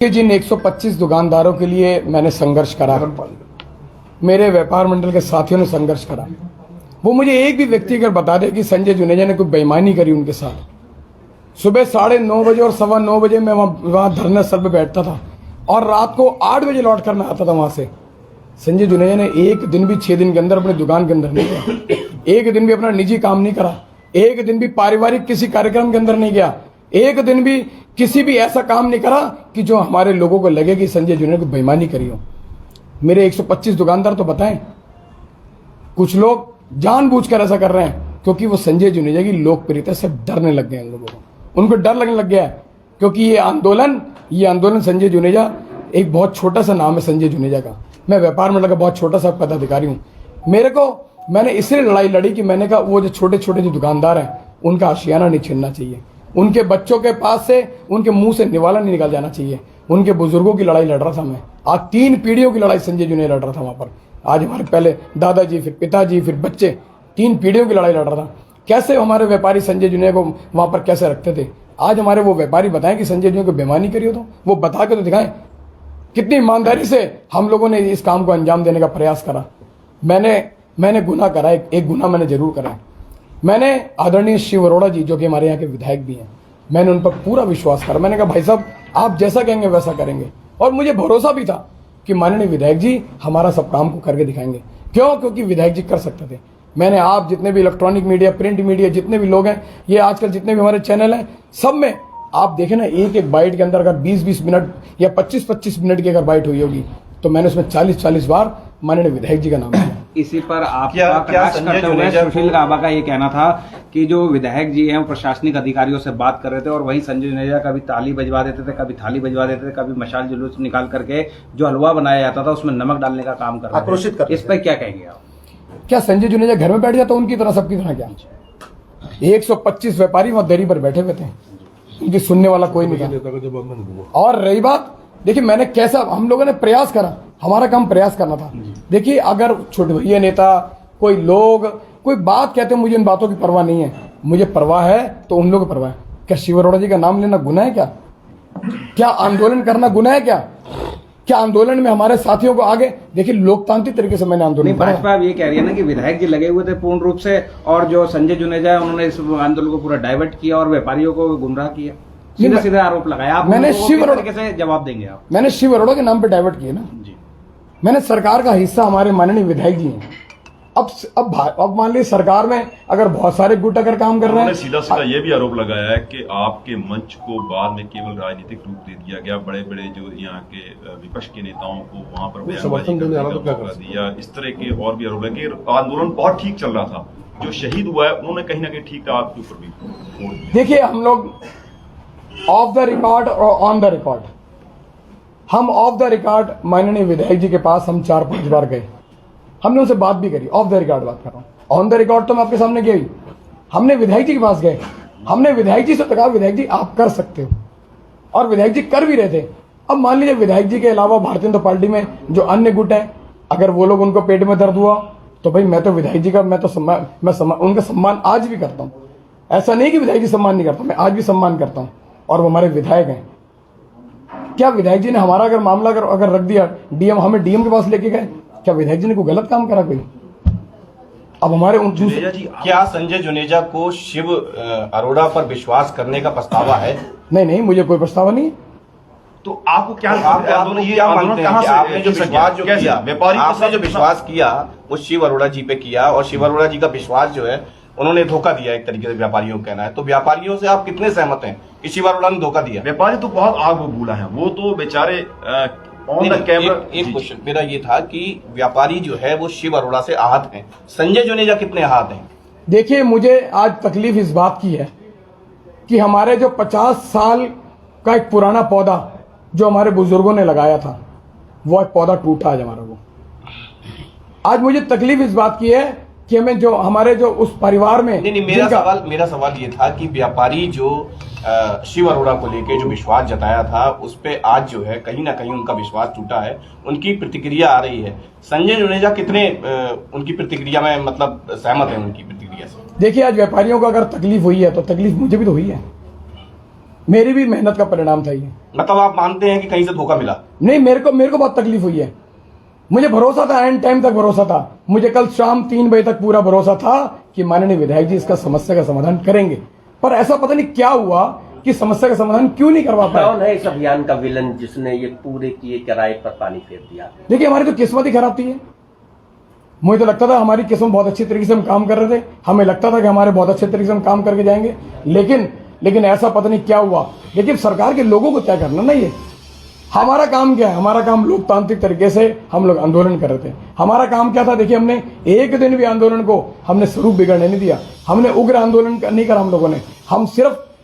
कि जिन 125 दुकानदारों के लिए मैंने संघर्ष करा, मेरे व्यापार मंडल के साथियों ने संघर्ष करा, वो मुझे एक भी व्यक्ति अगर बता दे कि संजय जुनेजा ने कोई बेईमानी करी उनके साथ। सुबह 9:30 बजे और 9:15 बजे मैं वहाँ धरना स्थल पे बैठता था और रात को 8 बजे लौट कर मैं आता था वहाँ से। संजय जुनेजा ने एक दिन भी 6 दिन के अंदर अपनी दुकान के अंदर नहीं गया, एक दिन भी अपना निजी काम नहीं करा, एक दिन भी पारिवारिक किसी कार्यक्रम के अंदर नहीं गया, एक दिन भी किसी भी ऐसा काम नहीं करा कि जो हमारे लोगों को लगे कि संजय जुनेजा को बेईमानी करी हो। मेरे 125 दुकानदार तो बताएं, कुछ लोग जानबूझकर ऐसा कर रहे हैं क्योंकि वो संजय जुनेजा की लोकप्रियता से डरने लग गए हैं। लोगों को उनको डर लगने लग गया है क्योंकि ये आंदोलन संजय जुनेजा एक बहुत छोटा सा नाम है संजय जुनेजा का। मैं व्यापार मंडल का बहुत छोटा सा पदाधिकारी हूं। मैंने इसलिए लड़ाई लड़ी कि मैंने कहा वो जो छोटे छोटे जो दुकानदार हैं उनका आशियाना नहीं छीनना चाहिए, उनके बच्चों के पास से उनके मुंह से निवाला नहीं निकल जाना चाहिए। उनके बुजुर्गों की लड़ाई लड़ रहा था मैं, आज 3 पीढ़ियों की लड़ाई संजय जुनेजा लड़ रहा था वहां पर। आज हमारे पहले दादाजी, फिर पिताजी, फिर बच्चे, 3 पीढ़ियों की लड़ाई लड़ रहा था। कैसे हमारे व्यापारी संजय जुनेजा को वहां पर कैसे रखते थे। आज हमारे वो व्यापारी बताएं कि संजय जुनेजा को बेईमानी करी हो तो वो बता के तो दिखाएं कितनी ईमानदारी से हम लोगों ने इस काम को अंजाम देने का प्रयास करा। मैंने गुनाह करा, एक गुनाह मैंने जरूर करा। मैंने आदरणीय शिव अरोड़ा जी जो कि हमारे यहाँ के विधायक भी हैं, मैंने उन पर पूरा विश्वास करा। मैंने कहा भाई साहब आप जैसा कहेंगे वैसा करेंगे, और मुझे भरोसा भी था कि माननीय विधायक जी हमारा सब काम को करके दिखाएंगे। क्यों? क्योंकि विधायक जी कर सकते थे। मैंने आप जितने भी इलेक्ट्रॉनिक मीडिया, प्रिंट मीडिया, जितने भी लोग हैं, ये आजकल जितने भी हमारे चैनल हैं, सब में आप देखें ना, एक बाइट के अंदर अगर 20-20 मिनट या 25-25 मिनट की अगर बाइट हुई होगी तो मैंने उसमें 40-40 बार माननीय विधायक जी का नाम लिया। इसी पर आपका प्रकाश करते हुए सुशील गाबा का ये कहना था कि जो विधायक जी हैं वो प्रशासनिक अधिकारियों से बात कर रहे थे और वही संजय जुनेजा कभी ताली बजवा देते थे, कभी थाली बजवा देते थे, कभी मशाल जुलूस निकाल करके जो हलवा बनाया जाता था उसमें नमक डालने का काम कर रहे थे। इस पर क्या कहेंगे आप? क्या संजय जुनेजा घर में बैठ जाता उनकी तरह, सबकी तरह? क्या 125 व्यापारी वहां दरी पर बैठे हुए थे, उनकी सुनने वाला कोई नहीं था। और रही बात, देखिए मैंने कैसा, हम लोगों ने प्रयास करा, हमारा काम प्रयास करना था। देखिए अगर छोटे भैया नेता, कोई लोग कोई बात कहते हैं, मुझे इन बातों की परवाह नहीं है। मुझे परवाह है तो उन लोगों की परवाह है। क्या शिव अरोड़ा जी का नाम लेना गुनाह है? क्या आंदोलन करना गुनाह है? क्या आंदोलन में हमारे साथियों को आगे, देखिए लोकतांत्रिक तरीके से मैंने आंदोलन किया। भाजपा ये कह रही है ना कि विधायक जी लगे हुए थे पूर्ण रूप से, और जो संजय जुनेजा है उन्होंने इस आंदोलन को पूरा डाइवर्ट किया और व्यापारियों को गुमराह किया। सीधे आरोप लगाया। आप मैंने शिव अरोड़ा कैसे जवाब देंगे आप? मैंने शिव अरोड़ा के नाम पे डाइवर्ट किया ना जी। मैंने सरकार का हिस्सा, हमारे माननीय विधायक जी हैं। अब मान लीजिए सरकार में अगर बहुत सारे गुट अगर काम कर रहे हैं, सीधा सीधा ये भी आरोप लगाया है कि आपके मंच को बाद में केवल राजनीतिक रूप दे दिया गया, बड़े बड़े जो यहाँ के विपक्ष के नेताओं को वहां पर बयानबाजी करने का मौका दिया। इस तरह के और भी आरोप है कि आंदोलन बहुत ठीक चल रहा था, जो शहीद हुआ है उन्होंने कहीं ना कहीं ठीक था आपके ऊपर भी। देखिए हम लोग ऑफ द रिकॉर्ड और ऑन द रिकॉर्ड, हम ऑफ द रिकॉर्ड माननीय विधायक जी के पास हम 4-5 बार गए, हमने उनसे बात भी करी। ऑफ द रिकॉर्ड बात कर रहा हूं, ऑन द रिकॉर्ड तो मैं आपके सामने गई। हमने विधायक जी के पास गए, हमने विधायक जी से कहा विधायक जी आप कर सकते हो, और विधायक जी कर भी रहे थे। अब मान लीजिए विधायक जी के अलावा भारतीय जनता पार्टी में जो अन्य गुट है, अगर वो लोग, उनको पेट में दर्द हुआ तो भाई मैं तो विधायक जी का उनका सम्मान आज भी करता हूं। ऐसा नहीं कि विधायक जी सम्मान नहीं करता, मैं आज भी सम्मान करता हूं, और वो हमारे विधायक हैं। क्या विधायक जी ने हमारा अगर मामला अगर रख दिया डीएम, हमें डीएम के पास लेके गए, क्या विधायक जी ने कोई गलत काम करा कोई? अब हमारे क्या संजय जुनेजा को शिव अरोड़ा पर विश्वास करने का पछतावा है? नहीं, मुझे कोई पछतावा नहीं। तो आपको क्या मानते हैं कि आपने जो विश्वास जो किया, आपने जो विश्वास किया वो शिव अरोड़ा जी पे किया, और शिव अरोड़ा जी का विश्वास जो है उन्होंने धोखा दिया एक तरीके से, व्यापारियों का कहना है। तो व्यापारियों से आप कितने सहमत हैं कि शिव अरोड़ा ने धोखा दिया? व्यापारी तो बहुत आग बबूला है, वो तो बेचारे ऑन द कैमरा। एक क्वेश्चन मेरा ये था कि व्यापारी जो है वो शिव अरोड़ा से आहत हैं, संजय जुनेजा कितने आहत हैं? देखिए मुझे आज तकलीफ इस बात की है कि हमारे जो 50 साल का एक पुराना पौधा जो हमारे बुजुर्गों ने लगाया था, वो एक पौधा टूटा आज हमारा। वो आज मुझे तकलीफ इस बात की है कि हमें जो हमारे जो उस परिवार में नहीं, मेरा सवाल ये था कि व्यापारी जो शिव अरोड़ा को लेके जो विश्वास जताया था उस पे आज जो है कहीं ना कहीं उनका विश्वास टूटा है, उनकी प्रतिक्रिया आ रही है। संजय जुनेजा कितने उनकी प्रतिक्रिया में मतलब सहमत है उनकी प्रतिक्रिया से? देखिए आज व्यापारियों को अगर तकलीफ हुई है तो तकलीफ मुझे भी तो हुई है। मेरी भी मेहनत का परिणाम था ये। मतलब आप मानते हैं कि कहीं से धोखा मिला? नहीं, मेरे को बहुत तकलीफ हुई है। मुझे भरोसा था, एंड टाइम तक भरोसा था। मुझे कल शाम 3 बजे तक पूरा भरोसा था कि माननीय विधायक जी इसका समस्या का समाधान करेंगे, पर ऐसा पता नहीं क्या हुआ कि समस्या का समाधान क्यों नहीं करवा पाए। कौन है इस अभियान का विलन जिसने ये पूरे किए किराए पर पानी फेर दिया? देखिए, हमारी तो किस्मत ही खराब थी है। मुझे तो लगता था हमारी किस्मत बहुत अच्छी तरीके से हम काम कर रहे थे, हमें लगता था कि हमारे बहुत अच्छे तरीके से हम काम करके जाएंगे, लेकिन ऐसा पता नहीं क्या हुआ। लेकिन सरकार के लोगों को तय करना ना, ये हमारा काम क्या है? हमारा काम लोकतांत्रिक तरीके से हम लोग आंदोलन कर रहे थे। हमारा काम क्या था? देखिए, हमने एक दिन भी आंदोलन को हमने स्वरूप बिगड़ने नहीं दिया, हमने उग्र आंदोलन नहीं करा हम लोगों ने।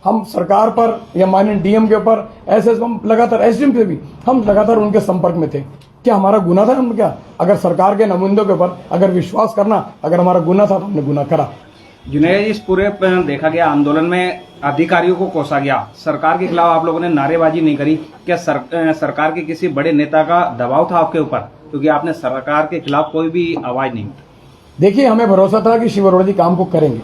हम सरकार पर या माननीय डीएम के ऊपर ऐसे हम लगातार, एसडीएम पे भी हम लगातार उनके संपर्क में थे। क्या हमारा गुना था? हम क्या, अगर सरकार के नुमाइंदों के ऊपर अगर विश्वास करना अगर हमारा गुना था तो हमने गुना करा। जुनैया जी, इस पूरे देखा गया आंदोलन में अधिकारियों को कोसा गया, सरकार के खिलाफ आप लोगों ने नारेबाजी नहीं करी। क्या सरकार के किसी बड़े नेता का दबाव था आपके ऊपर, क्योंकि आपने सरकार के खिलाफ कोई भी आवाज नहीं उठाई? देखिए, हमें भरोसा था कि शिव अरोड़ा जी काम को करेंगे।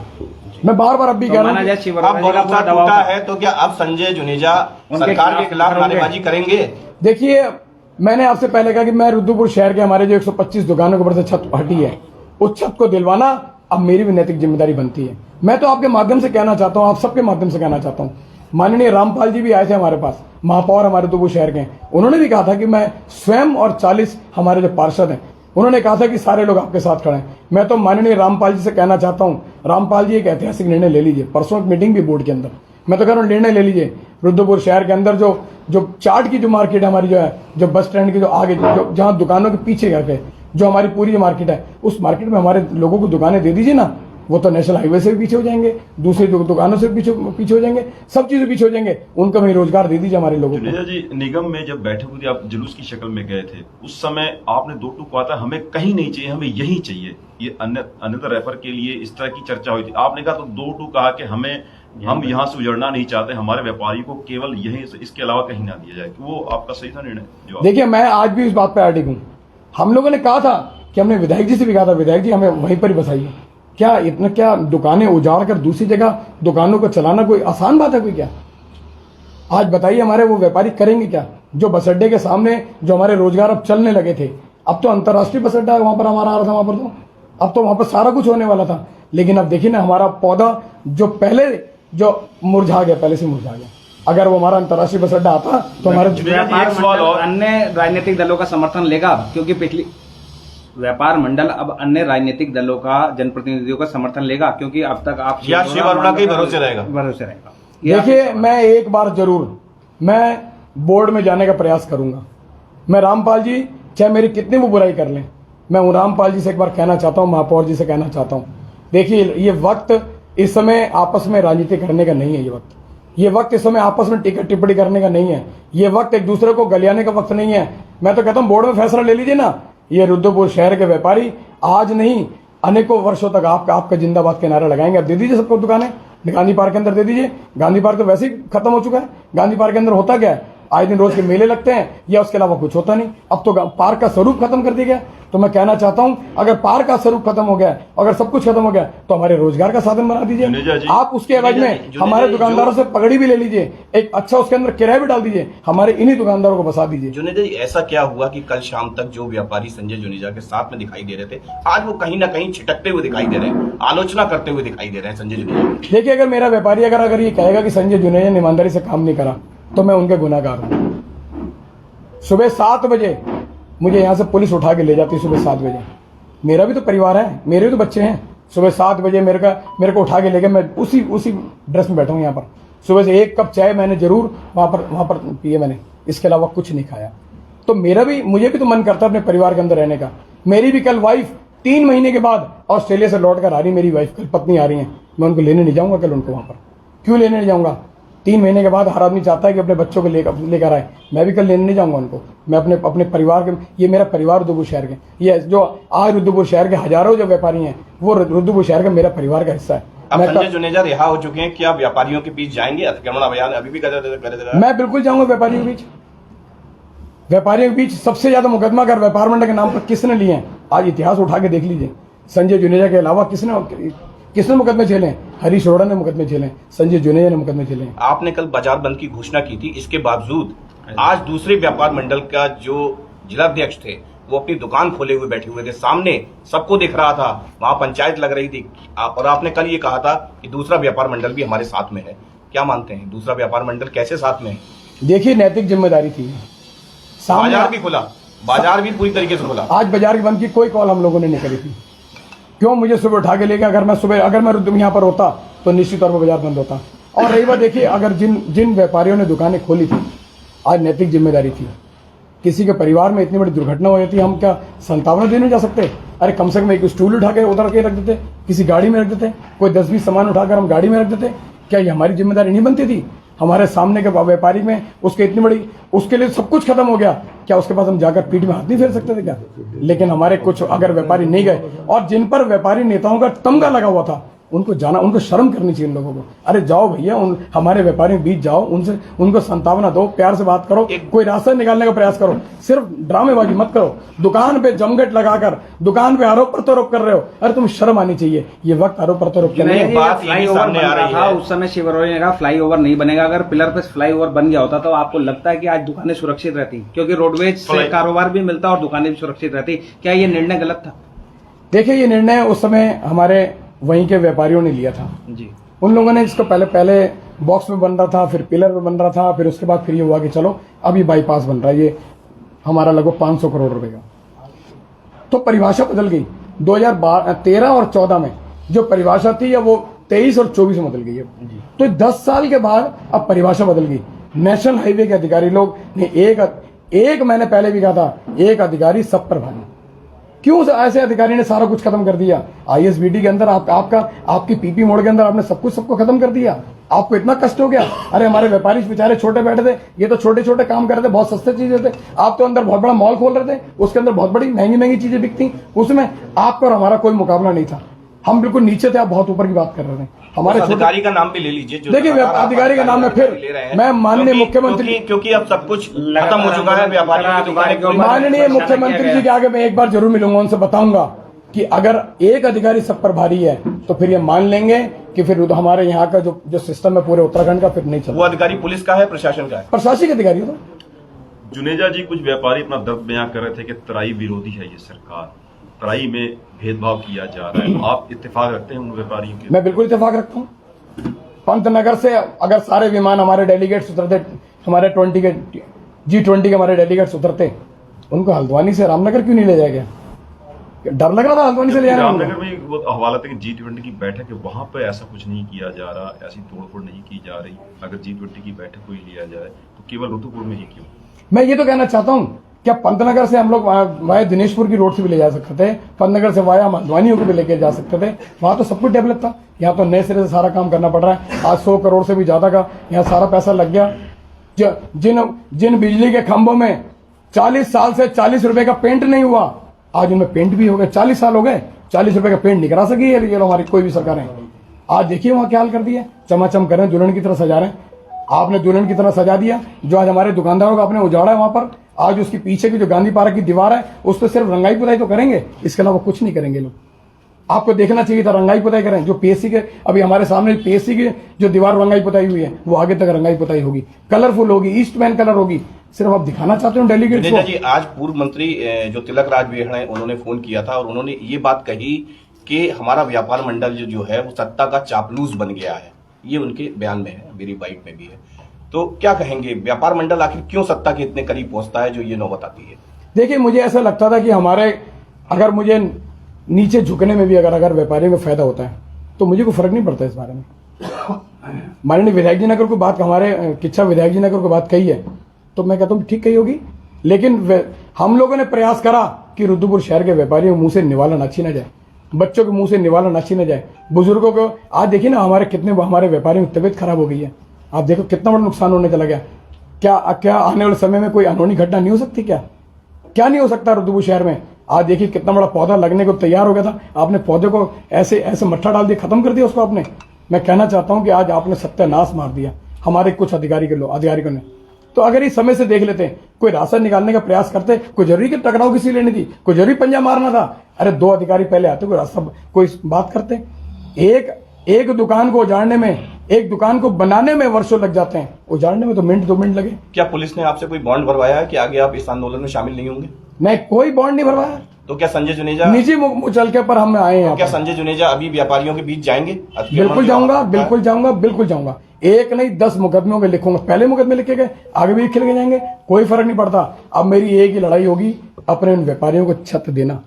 मैं बार बार अब भी कह रहा हूं, अब भरोसा टूटा है तो क्या अब संजय जुनेजा सरकार के खिलाफ नारेबाजी करेंगे? देखिए, मैंने आपसे पहले कहा कि मैं रुद्रपुर शहर के हमारे जो 125 दुकानों के ऊपर से छत हटी है, उस छत को दिलवाना अब मेरी भी नैतिक जिम्मेदारी बनती है। मैं तो आपके माध्यम से कहना चाहता हूं, आप सबके माध्यम से कहना चाहता हूं, माननीय रामपाल जी भी आए थे हमारे पास, महापौर हमारे रुद्रपुर शहर के, उन्होंने भी कहा था कि मैं स्वयं और 40 हमारे जो पार्षद हैं, उन्होंने कहा था कि सारे लोग आपके साथ खड़े हैं। मैं तो माननीय रामपाल जी से कहना चाहता हूं, रामपाल जी एक ऐतिहासिक निर्णय ले लीजिए। परसों एक मीटिंग भी बोर्ड के अंदर, मैं तो कह रहा हूं निर्णय ले लीजिए। रुद्रपुर शहर के अंदर जो चाट की जो मार्केट है हमारी, जो है जो बस स्टैंड की जो आगे जहां दुकानों के पीछे करके जो हमारी पूरी जो मार्केट है, उस मार्केट में हमारे लोगों को दुकानें दे दीजिए ना। वो तो नेशनल हाईवे से भी पीछे हो जाएंगे, दूसरी दुकानों से पीछे हो जाएंगे, सब चीजें पीछे हो जाएंगे, उनको भी रोजगार दे दीजिए हमारे लोगों को। जुनेजा जी, निगम में जब बैठक हुई थी, आप जुलूस की शक्ल में गए थे, उस समय आपने 2 टूक कहा था, हमें कहीं नहीं चाहिए, हमें यही चाहिए। ये अन्यथा रेफर के लिए इस तरह की चर्चा हुई थी। आपने कहा तो 2 टूक कहा कि हम यहाँ से उजड़ना नहीं चाहते, हमारे व्यापारी को केवल यही, इसके अलावा कहीं ना दिया जाए। वो आपका सही था निर्णय? देखिए, मैं आज भी इस बात पर अडिग हूँ। हम लोगों ने कहा था कि हमने विधायक जी से भी कहा था, विधायक जी हमें वहीं पर ही बसाइए। क्या दुकानें उजाड़ कर दूसरी जगह दुकानों को चलाना कोई आसान बात है? कोई क्या आज बताइए, हमारे वो व्यापारी करेंगे क्या? जो बस अड्डे के सामने जो हमारे रोजगार अब चलने लगे थे, अब तो अंतर्राष्ट्रीय बस अड्डा वहां पर हमारा आ रहा था, वहां पर तो अब तो वहां पर सारा कुछ होने वाला था। लेकिन अब देखिए ना, हमारा पौधा जो पहले जो मुरझा गया, पहले से मुरझा गया। अगर वो हमारा अंतर्राष्ट्रीय बस अड्डा आता तो हमारे अन्य राजनीतिक दलों का समर्थन लेगा, क्योंकि पिछली व्यापार मंडल अब अन्य राजनीतिक दलों का जनप्रतिनिधियों का समर्थन लेगा, क्योंकि अब तक आप या शिव अरोड़ा के भरोसे रहेगा? देखिए, मैं एक बार जरूर मैं बोर्ड में जाने का प्रयास करूंगा। मैं रामपाल जी चाहे मेरी कितनी वो बुराई कर लें, मैं उन रामपाल जी से एक बार कहना चाहता हूं, महापौर जी से कहना चाहता हूं, देखिए ये वक्त इस समय आपस में राजनीति करने का नहीं है। ये वक्त इस समय आपस में टिकट टिप्पणी करने का नहीं है। ये वक्त एक दूसरे को गलियाने का वक्त नहीं है। मैं तो कहता हूं बोर्ड में फैसला ले लीजिए ना। ये रुद्रपुर शहर के व्यापारी आज नहीं अनेकों वर्षों तक आपका जिंदाबाद के नारा लगाएंगे। अब दे दीजिए सबको दुकानें, गांधी पार्क के अंदर दे दीजिए। गांधी पार्क तो वैसे ही खत्म हो चुका है। गांधी पार्क के अंदर होता क्या है, आए दिन रोज के मेले लगते हैं या उसके अलावा कुछ होता नहीं। अब तो पार्क का स्वरूप खत्म कर दिया गया। तो मैं कहना चाहता हूं, अगर पार्क का स्वरूप खत्म हो गया, अगर सब कुछ खत्म हो गया, तो हमारे रोजगार का साधन बना दीजिए। आप उसके एवज में हमारे दुकानदारों से पगड़ी भी ले लीजिए, एक अच्छा उसके अंदर किराया भी डाल दीजिए, हमारे इन्हीं दुकानदारों को बसा दीजिए। जुनेजा जी, ऐसा क्या हुआ कि कल शाम तक जो व्यापारी संजय जुनेजा के साथ में दिखाई दे रहे थे, आज वो कहीं ना कहीं छिटकते हुए दिखाई दे रहे हैं, आलोचना करते हुए दिखाई दे रहे हैं संजय जुनेजा? देखिए, अगर मेरा व्यापारी अगर ये कहेगा कि संजय जुनेजा ने ईमानदारी से काम नहीं करा, तो मैं उनके गुनाहगार हूं। सुबह 7 बजे मुझे यहां से पुलिस उठा के ले जाती है। सुबह 7 बजे मेरा भी तो परिवार है, मेरे भी तो बच्चे हैं। सुबह 7 बजे मेरे को उठा के लेके मैं उसी ड्रेस में बैठा हूं यहाँ पर। सुबह से 1 कप चाय मैंने जरूर वहां पर पिए मैंने, इसके अलावा कुछ नहीं खाया। तो मुझे भी तो मन करता है अपने परिवार के अंदर रहने का। मेरी भी कल वाइफ 3 महीने के बाद ऑस्ट्रेलिया से लौट कर आ रही, मेरी वाइफ कल पत्नी आ रही है। मैं उनको लेने नहीं जाऊंगा कल, उनको वहां पर क्यों लेने नहीं जाऊंगा? 3 महीने के बाद हर आदमी चाहता है कि अपने बच्चों को लेकर आए। मैं भी कल लेने नहीं जाऊंगा उनको। मैं अपने परिवार के, ये मेरा परिवार रुद्रपुर शहर के, ये जो आज रुद्रपुर शहर के हजारों जो व्यापारी हैं, वो रुद्रपुर शहर का मेरा परिवार का हिस्सा है। अब संजय जुनेजा रिहा हो चुके हैं, क्या व्यापारियों के बीच जाएंगे? अतिक्रमण अभियान अभी भी कर मैं बिल्कुल जाऊंगा व्यापारियों के बीच। व्यापारियों के बीच सबसे ज्यादा मुकदमा अगर व्यापार मंडल के नाम पर किसने लिए हैं, आज इतिहास उठा के देख लीजिए। संजय जुनेजा के अलावा किसने किसने मुकदमे झेले? हरीश अरोड़ा ने मुकदमे झेले, संजय जुनेजा ने मुकदमे झेले। आपने कल बाजार बंद की घोषणा की थी, इसके बावजूद आज दूसरे व्यापार मंडल का जो जिलाध्यक्ष थे वो अपनी दुकान खोले हुए बैठे हुए थे, सामने सबको दिख रहा था, वहां पंचायत लग रही थी, और आपने कल ये कहा था कि दूसरा व्यापार मंडल भी हमारे साथ में है। क्या मानते हैं, दूसरा व्यापार मंडल कैसे साथ में है? देखिए, नैतिक जिम्मेदारी थी। बाजार भी खुला, बाजार भी पूरी तरीके से खुला। आज बाजार की बंद की कोई कॉल हम लोगों ने नहीं करी थी। क्यों मुझे सुबह उठा के लेके, अगर मैं यहाँ पर होता तो निश्चित तौर पर बाजार बंद होता। और रही बात, देखिए, अगर जिन व्यापारियों ने दुकानें खोली थी, आज नैतिक जिम्मेदारी थी। किसी के परिवार में इतनी बड़ी दुर्घटना हो जाती है, हम क्या संतावना देने जा सकते? अरे कम से कम एक स्टूल उठा के उधर के रख देते, किसी गाड़ी में रख देते, कोई 10-20 सामान उठाकर हम गाड़ी में रख देते। क्या ये हमारी जिम्मेदारी नहीं बनती थी? हमारे सामने के व्यापारी में उसके इतनी बड़ी, उसके लिए सब कुछ खत्म हो गया, क्या उसके पास हम जाकर पीठ में हाथ नहीं फेर सकते थे क्या? लेकिन हमारे कुछ अगर व्यापारी नहीं गए, और जिन पर व्यापारी नेताओं का तमगा लगा हुआ था, उनको जाना, उनको शर्म करनी चाहिए इन लोगों को। अरे जाओ भैया, हमारे व्यापारियों के बीच जाओ, उनको संतावना दो, प्यार से बात करो, कोई रास्ता निकालने का प्रयास करो, सिर्फ ड्रामेबाजी मत करो। दुकान पे जमघट लगाकर दुकान पे आरोप प्रत्यारोप कर रहे हो, अरे तुम शर्म आनी चाहिए। ये वक्त आरोप प्रत्यारोप करने नहीं, बात फ्लाईओवर बन रहा था उस समय, शिव अरोड़ा ने कहा फ्लाईओवर नहीं बनेगा। अगर पिलर पे फ्लाईओवर बन गया होता तो आपको लगता है कि आज दुकानें सुरक्षित रहती? क्योंकि रोडवेज से कारोबार भी मिलता और दुकानें भी सुरक्षित रहती। क्या ये निर्णय गलत था? देखिए, ये निर्णय उस समय हमारे वहीं के व्यापारियों ने लिया था जी। उन लोगों ने इसको पहले बॉक्स में बन रहा था, फिर पिलर में बन रहा था, फिर उसके बाद फिर ये हुआ कि चलो अब ये बाईपास बन रहा है, ये हमारा लगभग 500 करोड़ रुपए का। तो परिभाषा बदल गई 2013 और 14 में। जो परिभाषा थी वो 23 और 24 में बदल गई है। तो 10 साल के बाद अब परिभाषा बदल गई। नेशनल हाईवे के अधिकारी लोग ने एक मैंने पहले भी कहा था, एक अधिकारी सब पर भारी। क्यों ऐसे अधिकारी ने सारा कुछ खत्म कर दिया? आईएसबीटी के अंदर आपकी पीपी मोड़ के अंदर आपने सबको खत्म कर दिया। आपको इतना कष्ट हो गया? अरे हमारे व्यापारी बेचारे छोटे बैठे थे, ये तो छोटे छोटे काम कर रहे थे, बहुत सस्ते चीजें थे। आप तो अंदर बहुत बड़ा मॉल खोल रहे थे, उसके अंदर बहुत बड़ी महंगी चीजें बिकती, उसमें आपका और हमारा कोई मुकाबला नहीं था। हम बिल्कुल नीचे थे, आप बहुत ऊपर की बात कर रहे थे। हमारे अधिकारी का नाम भी ले लीजिए। देखिए, अधिकारी का नाम में फिर मैं माननीय मुख्यमंत्री, क्योंकि अब सब कुछ खत्म हो चुका है, व्यापारियों की दुकानें, माननीय मुख्यमंत्री जी के आगे मैं एक बार जरूर मिलूंगा, उनसे बताऊंगा कि अगर एक अधिकारी सब पर भारी है तो फिर ये मान लेंगे कि फिर हमारे यहाँ का जो सिस्टम है पूरे उत्तराखंड का फिर नहीं चलता। वो अधिकारी पुलिस का है, प्रशासन का है? प्रशासनिक अधिकारी हो। तो जुनेजा जी, कुछ व्यापारी अपना दर्द बयां कर रहे थे कि तराई विरोधी है ये सरकार, तराई में भेदभाव किया जा रहा है। आप इत्तेफाक रखते हैं उन व्यापारियों के? मैं बिल्कुल इत्तेफाक रखता हूँ। पंतनगर से अगर सारे विमान हमारे डेलीगेट्स उतरते, हमारे G20 के हमारे डेलीगेट्स उतरते, उनको हल्द्वानी से रामनगर क्यों नहीं ले जाया गया? डर लग रहा था हल्द्वानी से ले जाना? रामनगर में वो हवाला था कि G20 की बैठक है, वहां पर ऐसा कुछ नहीं किया जा रहा, ऐसी तोड़फोड़ नहीं की जा रही। अगर G20 की बैठक कोई लिया जाए तो केवल रुद्रपुर में ही क्यों? मैं ये तो कहना चाहता हूँ, क्या पंतनगर से हम लोग वाया दिनेशपुर की रोड से भी ले जा सकते थे, पंतनगर से वाया हल्द्वानी को भी लेके जा सकते थे। वहां तो सब कुछ डेवलप था। यहाँ तो नए सिरे से सारा काम करना पड़ रहा है। आज 100 करोड़ से भी ज्यादा का यहाँ सारा पैसा लग गया। जिन बिजली के खंभों में 40 साल से 40 रुपए का पेंट नहीं हुआ, आज उनमें पेंट भी हो गया। 40 साल हो गए, 40 रुपए का पेंट नहीं करा सकी ये लोग, हमारी कोई भी सरकार है। आज देखिए वहां क्या हाल कर दिया, चमाचम कर रहे हैं, दुल्हन की तरह सजा रहे हैं। आपने दुल्हन की तरह सजा दिया, जो आज हमारे दुकानदारों का आपने उजाड़ा है वहां पर। आज उसकी पीछे की जो गांधी पार्क की दीवार है, उस पर सिर्फ रंगाई पुताई तो करेंगे, इसके अलावा कुछ नहीं करेंगे लोग। आपको देखना चाहिए था, रंगाई पुताई करें। जो पीएससी के अभी हमारे सामने पीएससी की जो दीवार रंगाई पुताई हुई है, वो आगे तक रंगाई पुताई होगी, कलरफुल होगी, ईस्टमैन कलर होगी। सिर्फ आप दिखाना चाहते हो डेलीगेट्स को। जी, आज पूर्व मंत्री जो तिलक राज बेहड़ हैं, उन्होंने फोन किया था और उन्होंने ये बात कही कि हमारा व्यापार मंडल जो है वो सत्ता का चापलूस बन गया है। ये उनके बयान में है, मेरी बाइट में भी है। तो क्या कहेंगे, व्यापार मंडल आखिर क्यों सत्ता के इतने करीब पहुंचता है, जो ये नौबत आती है? देखिए, मुझे ऐसा लगता था कि अगर मुझे नीचे झुकने में भी अगर व्यापारियों को फायदा होता है तो मुझे कोई फर्क नहीं पड़ता इस बारे में। माननीय विधायक जी ने अगर कोई बात, हमारे किच्छा विधायक जी ने अगर कोई बात कही है तो मैं कहता हूँ ठीक कही होगी। लेकिन हम लोगों ने प्रयास करा कि रुद्रपुर शहर के व्यापारियों के मुंह से निवाला न छीना जाए, बच्चों के मुंह से निवाला न छीना जाए, बुजुर्गों को। आज देखिए ना, हमारे व्यापारियों की तबीयत खराब हो गई है। आप देखो कितना बड़ा नुकसान होने चला गया। क्या आने वाले समय में कोई अनहोनी घटना नहीं हो सकती? क्या नहीं हो सकता रुद्रपुर शहर में? आज देखिए कितना बड़ा पौधा लगने को तैयार हो गया था, आपने पौधे को ऐसे मट्ठा डाल दिया, खत्म कर दिया उसको आपने। मैं कहना चाहता हूं कि आज आपने सत्यानाश मार दिया हमारे कुछ अधिकारियों ने। तो अगर इस समय से देख लेते, कोई रास्ता निकालने का प्रयास करते, कोई जरूरी कि टकराव किसी लेनी थी, कोई जरूरी पंजा मारना था? अरे 2 अधिकारी पहले आते, कोई रास्ता, कोई बात करते। एक दुकान को उजाड़ने में, एक दुकान को बनाने में वर्षों लग जाते हैं, उजाड़ने में तो मिनट 2 मिनट लगे। क्या पुलिस ने आपसे कोई बॉन्ड भरवाया है कि आगे आप इस आंदोलन में शामिल नहीं होंगे? नहीं, कोई बॉन्ड नहीं भरवाया। तो क्या संजय जुनेजा निजी मुचलके पर हम आए हैं। क्या संजय जुनेजा अभी व्यापारियों के बीच जाएंगे? बिल्कुल जाऊंगा, बिल्कुल जाऊंगा, बिल्कुल जाऊंगा। एक नहीं 10 मुकदमों में लिखूंगा। पहले मुकदमे लिखे गए, आगे भी लिखे जाएंगे, कोई फर्क नहीं पड़ता। अब मेरी एक ही लड़ाई होगी, अपने उन व्यापारियों को छत देना,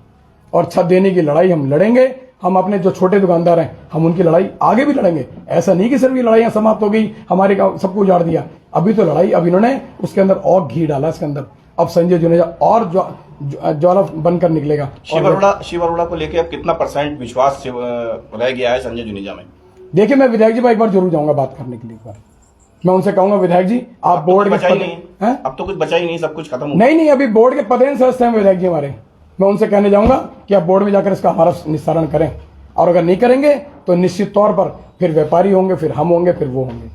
और छत देने की लड़ाई हम लड़ेंगे। हम अपने जो छोटे दुकानदार हैं, हम उनकी लड़ाई आगे भी लड़ेंगे। ऐसा नहीं कि सिर्फ ये लड़ाइयां समाप्त हो गई, हमारे सबको उजाड़ दिया। अभी तो लड़ाई, अब इन्होंने उसके अंदर और घी डाला इसके अंदर। अब संजय जुनेजा और ज्वाला बनकर निकलेगा। शिव अरोड़ा को लेकर अब कितना % विश्वास रह गया है संजय जुनेजा में? देखिए, मैं विधायक जी पर एक बार जरूर जाऊंगा बात करने के लिए। एक बार मैं उनसे कहूंगा, विधायक जी आप बोर्ड के बचा ही नहीं है, अब तो कुछ बचा ही नहीं, सब कुछ खत्म हो नहीं, नहीं, अभी बोर्ड के पदेन सदस्य हैं विधायक जी हमारे। मैं उनसे कहने जाऊंगा कि आप बोर्ड में जाकर इसका हमारा निस्तारण करें, और अगर नहीं करेंगे तो निश्चित तौर पर फिर व्यापारी होंगे, फिर हम होंगे, फिर वो होंगे।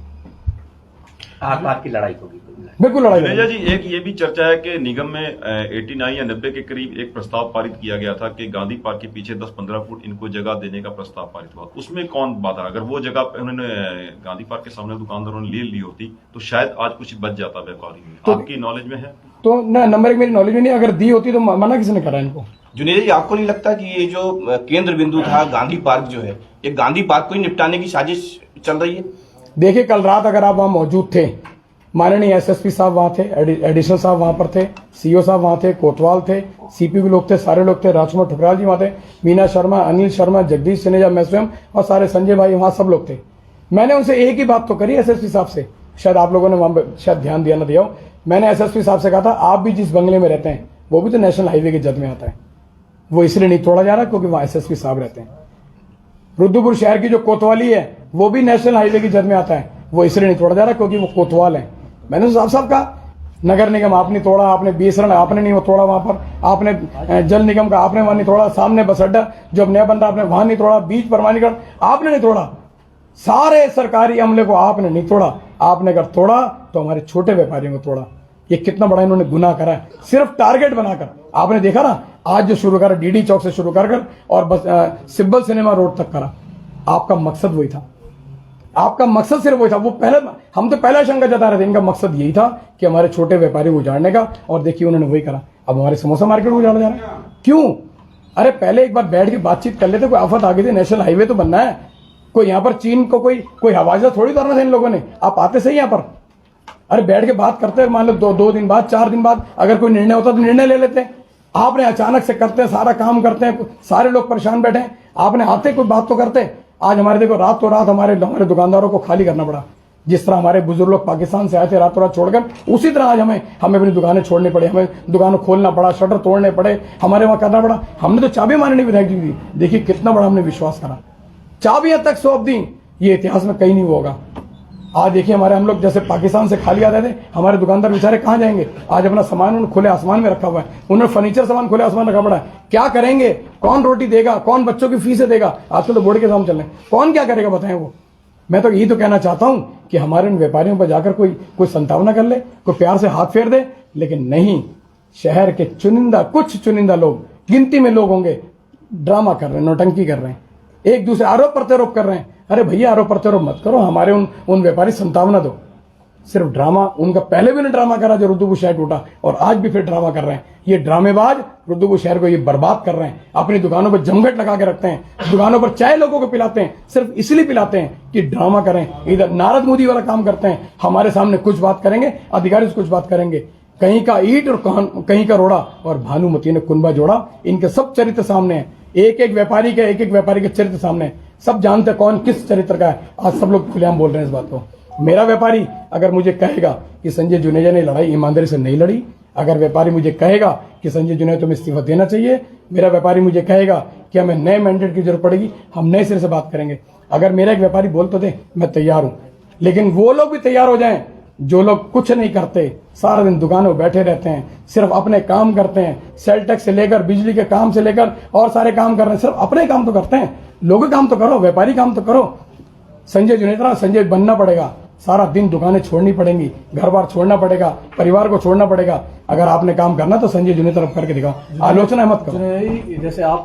आत्मा की लड़ाई होगी। बिल्कुल लड़ाई जुनेजा जी, एक ये भी चर्चा है कि निगम में 89 या 90 के करीब एक प्रस्ताव पारित किया गया था कि गांधी पार्क के पीछे 10-15 फुट इनको जगह देने का प्रस्ताव पारित हुआ। उसमें कौन बाधा? अगर वो जगह उन्होंने गांधी पार्क के सामने दुकानदारों ने ले ली होती तो शायद आज कुछ बच जाता व्यापारी में। तो आपकी नॉलेज में है? तो ना, नंबर 1 मेरी नॉलेज में नहीं। अगर दी होती तो मना किसने करा इनको? जुनेजा जी, आपको नहीं लगता कि ये जो केंद्र बिंदु था गांधी पार्क जो है, ये गांधी पार्क को ही निपटाने की साजिश चल रही है? देखिए, कल रात अगर आप वहां मौजूद थे, माननीय एसएसपी साहब वहां थे, एडिशनल साहब वहां पर थे, सीओ साहब वहां थे, कोतवाल थे, सीपी के लोग थे, सारे लोग थे, राजकुमार ठुकराल जी वहां थे, मीना शर्मा, अनिल शर्मा, जगदीश सिनेजा, मैं स्वयं और सारे संजय भाई वहां सब लोग थे। मैंने उनसे एक ही बात तो करी एसएसपी साहब से, शायद आप लोगों ने वहां शायद ध्यान दिया ना दिया हो। मैंने एसएसपी साहब से कहा था, आप भी जिस बंगले में रहते हैं वो भी तो नेशनल हाईवे की जद में आता है, वो इसलिए नहीं तोड़ा जा रहा क्योंकि वहां एसएसपी साहब रहते हैं। रुद्रपुर शहर की जो कोतवाली है वो भी नेशनल हाईवे की जद में आता है, वो इसलिए नहीं तोड़ा जा रहा क्योंकि वो कोतवाल है। मैंने तो साफ कहा, नगर निगम आपने तोड़ा, आपने बीएसएनएल आपने नहीं वो तोड़ा, वहां पर आपने जल निगम का आपने वहां नहीं तोड़ा, सामने बस अड्डा जो अब नया बन रहा आपने वहां नहीं तोड़ा, बीच प्रमाणीकरण आपने नहीं तोड़ा, सारे सरकारी अमले को आपने नहीं तोड़ा। आपने अगर तोड़ा तो हमारे छोटे व्यापारियों को तोड़ा। ये कितना बड़ा इन्होंने गुनाह करा है, सिर्फ टारगेट बनाकर। आपने देखा ना, आज जो शुरू करा डीडी चौक से शुरू कर और बस सिब्बल सिनेमा रोड तक करा। आपका मकसद वही था, आपका मकसद सिर्फ वही था। वो पहले हम तो पहला शंका जता रहे थे, इनका मकसद यही था कि हमारे छोटे व्यापारी को उजाड़ने का, और देखिए उन्होंने वही करा। अब हमारे समोसा मार्केट को उजाड़ा जा रहा है, क्यों? अरे पहले एक बार बैठ के बातचीत कर लेते, कोई आफत आ गई थी, नेशनल हाईवे तो बनना है, कोई यहाँ पर चीन को कोई हवाई जहाज थोड़ी उतारना था इन लोगों ने। आप आते सही यहाँ पर, अरे बैठ के बात करते, मान लो 2 दिन बाद 4 दिन बाद अगर कोई निर्णय होता तो निर्णय ले लेते। आपने अचानक से करते हैं, सारा काम करते हैं, सारे लोग परेशान बैठे हैं, आपने आते कोई बात तो करते। आज हमारे देखो रात हमारे दुकानदारों को खाली करना पड़ा। जिस तरह हमारे बुजुर्ग लोग पाकिस्तान से आए थे रात छोड़कर, उसी तरह आज हमें अपनी दुकानें छोड़नी पड़ी, हमें दुकानों खोलना पड़ा, शटर तोड़ने पड़े, हमारे वहां करना पड़ा। हमने तो चाबी माननीय विधायक जी दी। देखिए कितना बड़ा हमने विश्वास करा, चाबियां तक सौंप दी। ये इतिहास में कहीं नहीं होगा। आज देखिए हमारे हम लोग जैसे पाकिस्तान से खाली आते थे, हमारे दुकानदार बेचारे कहाँ जाएंगे? आज अपना सामान उन्होंने खुले आसमान में रखा हुआ है, उन्होंने फर्नीचर सामान खुले आसमान रखा पड़ा है। क्या करेंगे? कौन रोटी देगा? कौन बच्चों की फीसें देगा? आजकल तो बोर्ड के काम चल रहे हैं, कौन क्या करेगा बताएं? वो मैं तो यही तो कहना चाहता हूं कि हमारे उन व्यापारियों पर जाकर कोई संतावना कर ले, कोई प्यार से हाथ फेर दे, लेकिन नहीं। शहर के कुछ चुनिंदा लोग, गिनती में लोग होंगे, ड्रामा कर रहे हैं, नौटंकी कर रहे हैं, एक दूसरे आरोप प्रत्यारोप कर रहे हैं। अरे भैया आरोप प्रत्यारोप मत करो, हमारे उन व्यापारी संतावना दो। सिर्फ ड्रामा, उनका पहले भी उन्होंने ड्रामा करा जो रुद्रपुर शहर टूटा, और आज भी फिर ड्रामा कर रहे हैं। ये ड्रामेबाज रुद्रपुर शहर को ये बर्बाद कर रहे हैं, अपनी दुकानों पर जमघट लगा के रखते हैं, दुकानों पर चाय लोगों को पिलाते हैं, सिर्फ इसलिए पिलाते हैं कि ड्रामा करें। इधर नारद मोदी वाला काम करते हैं, हमारे सामने कुछ बात करेंगे, अधिकारी से कुछ बात करेंगे, कहीं का ईट और कहीं का रोड़ा, और भानुमती ने कुंबा जोड़ा। इनके सब चरित्र सामने है, एक एक व्यापारी के चरित्र सामने है। सब जानते कौन किस चरित्र का है। आज सब लोग खुलेआम बोल रहे हैं इस बात को। मेरा व्यापारी अगर मुझे कहेगा कि संजय जुनेजा ने लड़ाई ईमानदारी से नहीं लड़ी, अगर व्यापारी मुझे कहेगा कि संजय जुनेजा तुम्हें इस्तीफा देना चाहिए, मेरा व्यापारी मुझे कहेगा कि हमें नए मैंडेट की जरूरत पड़ेगी, हम नए सिरे से बात करेंगे। अगर मेरा एक व्यापारी बोल तो दे, मैं तैयार हूं। लेकिन वो लोग भी तैयार हो जाएं जो लोग कुछ नहीं करते, सारा दिन दुकानों बैठे रहते हैं, सिर्फ अपने काम करते हैं, सेल टैक्स से लेकर बिजली के काम से लेकर और सारे काम कर रहे हैं, सिर्फ अपने काम तो करते हैं। लोगों काम तो करो, व्यापारी काम तो करो। संजय जुनेजा संजय बनना पड़ेगा, सारा दिन दुकानें छोड़नी पड़ेंगी, घर बार छोड़ना पड़ेगा, परिवार को छोड़ना पड़ेगा। अगर आपने काम करना तो संजय जुनेजा तरफ करके दिखाओ, आलोचना मत करो। जैसे आप